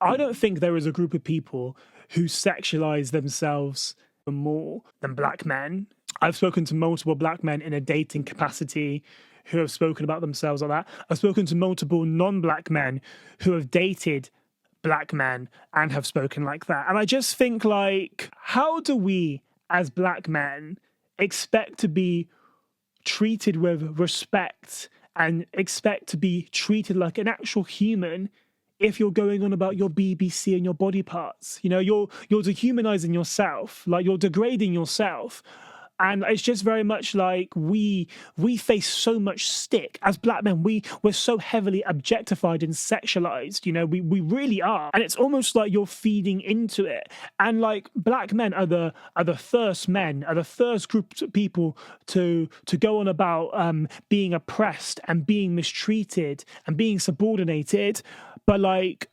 I don't think there is a group of people who sexualize themselves more than black men. I've spoken to multiple black men in a dating capacity who have spoken about themselves like that. I've spoken to multiple non-black men who have dated black men and have spoken like that. And I just think, like, how do we as black men expect to be treated with respect and expect to be treated like an actual human if you're going on about your BBC and your body parts? You know, you're dehumanizing yourself, like you're degrading yourself. And it's just very much like we face so much stick as black men. We're so heavily objectified and sexualized, you know, we really are. And it's almost like you're feeding into it. And like black men are the first men, are the first group of people to go on about being oppressed and being mistreated and being subordinated. But like,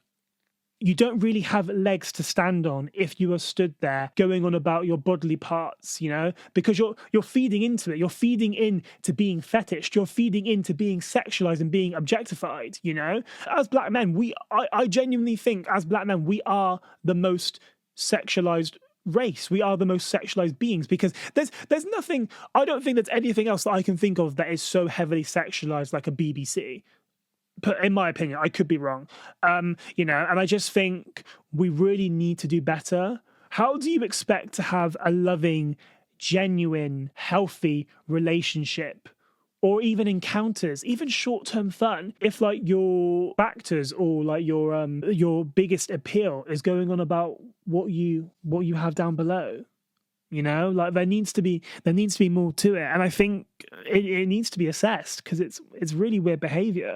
you don't really have legs to stand on if you are stood there going on about your bodily parts, you know, because you're feeding into it. You're feeding into being fetished. You're feeding into being sexualized and being objectified, you know. As black men, I genuinely think as black men, we are the most sexualized race. We are the most sexualized beings because there's nothing, I don't think there's anything else that I can think of that is so heavily sexualized like a BBC. But in my opinion, I could be wrong, you know, and I just think we really need to do better. How do you expect to have a loving, genuine, healthy relationship or even encounters, even short-term fun, if like your factors or like your biggest appeal is going on about what you have down below? You know, like there needs to be more to it, and I think it needs to be assessed because it's really weird behavior.